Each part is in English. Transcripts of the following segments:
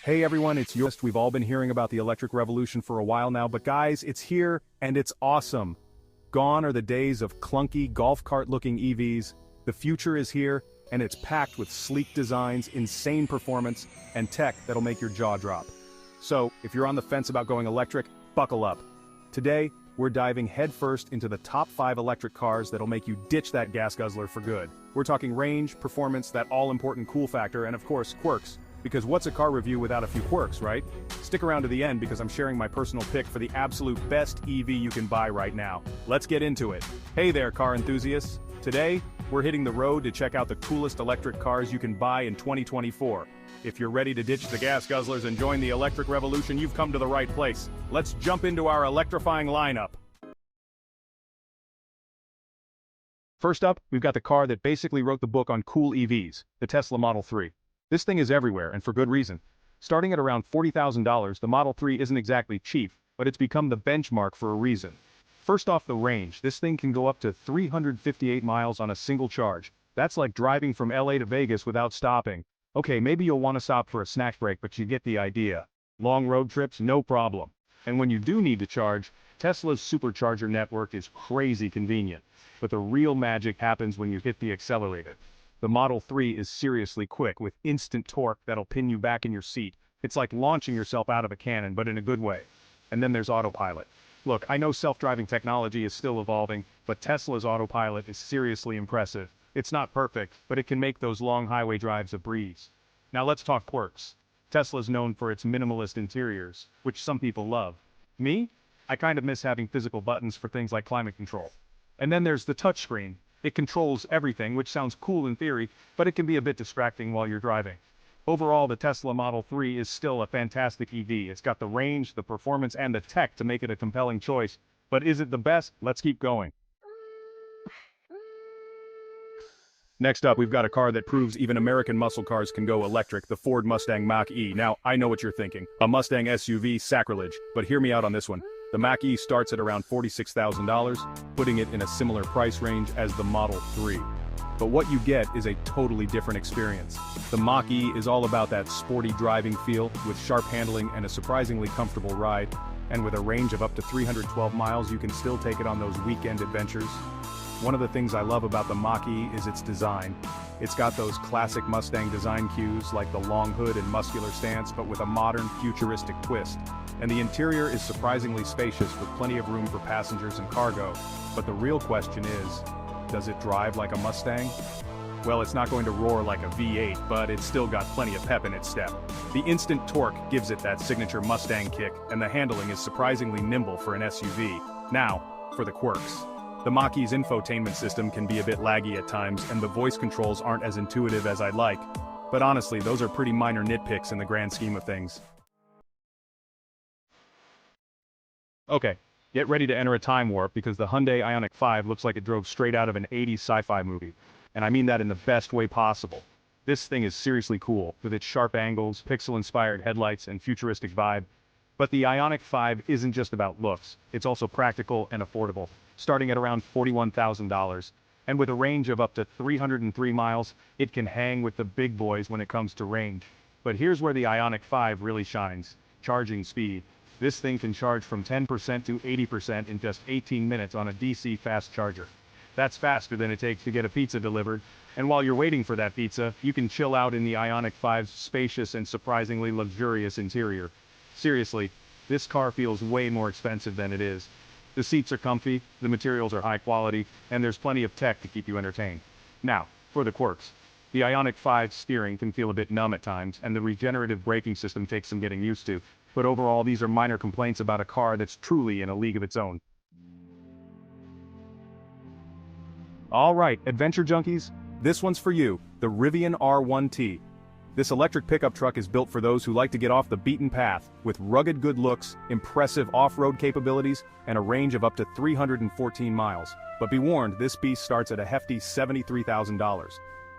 Hey everyone, it's Yost. We've all been hearing about the electric revolution for a while now, but guys, it's here, and it's awesome. Gone are the days of clunky, golf cart-looking EVs. The future is here, and it's packed with sleek designs, insane performance, and tech that'll make your jaw drop. So, if you're on the fence about going electric, buckle up. Today, we're diving headfirst into the top 5 electric cars that'll make you ditch that gas guzzler for good. We're talking range, performance, that all-important cool factor, and of course, quirks. Because what's a car review without a few quirks, right? Stick around to the end because I'm sharing my personal pick for the absolute best EV you can buy right now. Let's get into it. Hey there, car enthusiasts. Today, we're hitting the road to check out the coolest electric cars you can buy in 2024. If you're ready to ditch the gas guzzlers and join the electric revolution, you've come to the right place. Let's jump into our electrifying lineup. First up, we've got the car that basically wrote the book on cool EVs, the Tesla Model 3. This thing is everywhere, and for good reason. Starting at around $40,000, the Model 3 isn't exactly cheap, but it's become the benchmark for a reason. First off, the range. This thing can go up to 358 miles on a single charge. That's like driving from LA to Vegas without stopping. Okay, maybe you'll want to stop for a snack break, but you get the idea. Long road trips, no problem. And when you do need to charge, Tesla's supercharger network is crazy convenient. But the real magic happens when you hit the accelerator. The Model 3 is seriously quick, with instant torque that'll pin you back in your seat. It's like launching yourself out of a cannon, but in a good way. And then there's autopilot. Look, I know self-driving technology is still evolving, but Tesla's autopilot is seriously impressive. It's not perfect, but it can make those long highway drives a breeze. Now let's talk quirks. Tesla's known for its minimalist interiors, which some people love. Me? I kind of miss having physical buttons for things like climate control. And then there's the touchscreen. It controls everything, which sounds cool in theory, but it can be a bit distracting while you're driving. Overall, the Tesla Model 3 is still a fantastic EV. It's got the range, the performance, and the tech to make it a compelling choice. But is it the best? Let's keep going. Next up, we've got a car that proves even American muscle cars can go electric, the Ford Mustang Mach-E. Now, I know what you're thinking. A Mustang SUV, sacrilege. But hear me out on this one. The Mach-E starts at around $46,000, putting it in a similar price range as the Model 3. But what you get is a totally different experience. The Mach-E is all about that sporty driving feel, with sharp handling and a surprisingly comfortable ride. And with a range of up to 312 miles, you can still take it on those weekend adventures. One of the things I love about the Mach-E is its design. It's got those classic Mustang design cues like the long hood and muscular stance, but with a modern, futuristic twist. And the interior is surprisingly spacious with plenty of room for passengers and cargo. But the real question is, does it drive like a Mustang? Well, it's not going to roar like a V8, but it's still got plenty of pep in its step. The instant torque gives it that signature Mustang kick, and the handling is surprisingly nimble for an SUV. Now, for the quirks. The Mach-E's infotainment system can be a bit laggy at times, and the voice controls aren't as intuitive as I'd like. But honestly, those are pretty minor nitpicks in the grand scheme of things. Okay, get ready to enter a time warp because the Hyundai Ioniq 5 looks like it drove straight out of an 80s sci-fi movie. And I mean that in the best way possible. This thing is seriously cool, with its sharp angles, pixel-inspired headlights, and futuristic vibe. But the Ioniq 5 isn't just about looks, it's also practical and affordable, starting at around $41,000. And with a range of up to 303 miles, it can hang with the big boys when it comes to range. But here's where the Ioniq 5 really shines: charging speed. This thing can charge from 10% to 80% in just 18 minutes on a DC fast charger. That's faster than it takes to get a pizza delivered, and while you're waiting for that pizza, you can chill out in the Ioniq 5's spacious and surprisingly luxurious interior. Seriously, this car feels way more expensive than it is. The seats are comfy, the materials are high quality, and there's plenty of tech to keep you entertained. Now, for the quirks. The Ioniq 5's steering can feel a bit numb at times, and the regenerative braking system takes some getting used to. But overall, these are minor complaints about a car that's truly in a league of its own. Alright, adventure junkies, this one's for you, the Rivian R1T. This electric pickup truck is built for those who like to get off the beaten path, with rugged good looks, impressive off-road capabilities, and a range of up to 314 miles. But be warned, this beast starts at a hefty $73,000.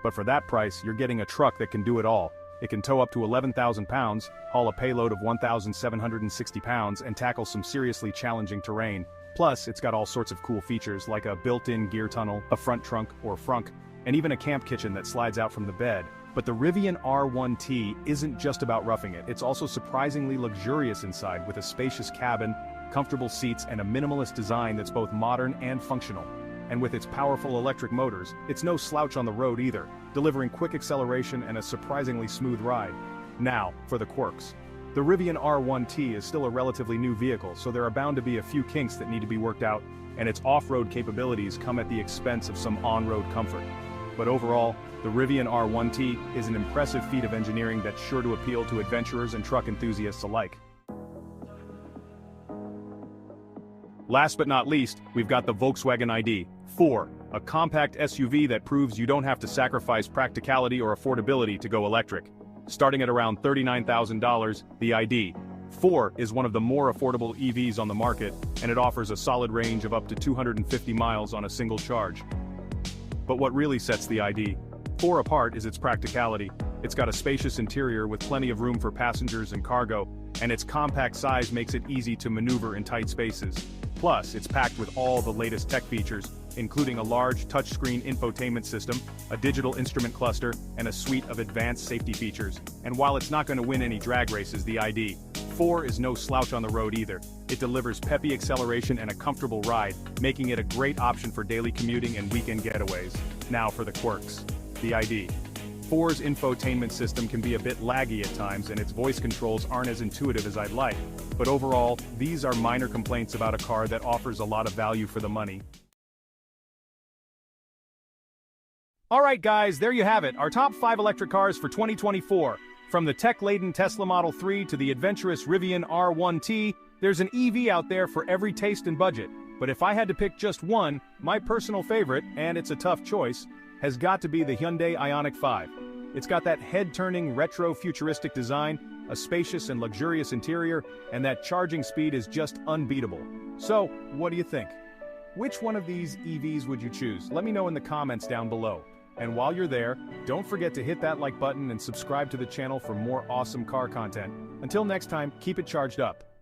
But for that price, you're getting a truck that can do it all. It can tow up to 11,000 pounds, haul a payload of 1,760 pounds, and tackle some seriously challenging terrain. Plus, it's got all sorts of cool features like a built-in gear tunnel, a front trunk or frunk, and even a camp kitchen that slides out from the bed. But the Rivian R1T isn't just about roughing it, it's also surprisingly luxurious inside with a spacious cabin, comfortable seats and a minimalist design that's both modern and functional. And with its powerful electric motors, it's no slouch on the road either, delivering quick acceleration and a surprisingly smooth ride. Now, for the quirks. The Rivian R1T is still a relatively new vehicle, so there are bound to be a few kinks that need to be worked out, and its off-road capabilities come at the expense of some on-road comfort. But overall, the Rivian R1T is an impressive feat of engineering that's sure to appeal to adventurers and truck enthusiasts alike. Last but not least, we've got the Volkswagen ID.4, a compact SUV that proves you don't have to sacrifice practicality or affordability to go electric. Starting at around $39,000, the ID.4 is one of the more affordable EVs on the market, and it offers a solid range of up to 250 miles on a single charge. But what really sets the ID.4 apart is its practicality. It's got a spacious interior with plenty of room for passengers and cargo, and its compact size makes it easy to maneuver in tight spaces. Plus, it's packed with all the latest tech features, including a large touchscreen infotainment system, a digital instrument cluster, and a suite of advanced safety features. And while it's not going to win any drag races, the ID.4 is no slouch on the road either. It delivers peppy acceleration and a comfortable ride, making it a great option for daily commuting and weekend getaways. Now for the quirks. The ID.4's infotainment system can be a bit laggy at times, and its voice controls aren't as intuitive as I'd like. But overall, these are minor complaints about a car that offers a lot of value for the money. Alright guys, there you have it, our top 5 electric cars for 2024. From the tech-laden Tesla Model 3 to the adventurous Rivian R1T, there's an EV out there for every taste and budget. But if I had to pick just one, my personal favorite, and it's a tough choice, has got to be the Hyundai Ioniq 5. It's got that head-turning retro-futuristic design, a spacious and luxurious interior, and that charging speed is just unbeatable. So, what do you think? Which one of these EVs would you choose? Let me know in the comments down below. And while you're there, don't forget to hit that like button and subscribe to the channel for more awesome car content. Until next time, keep it charged up.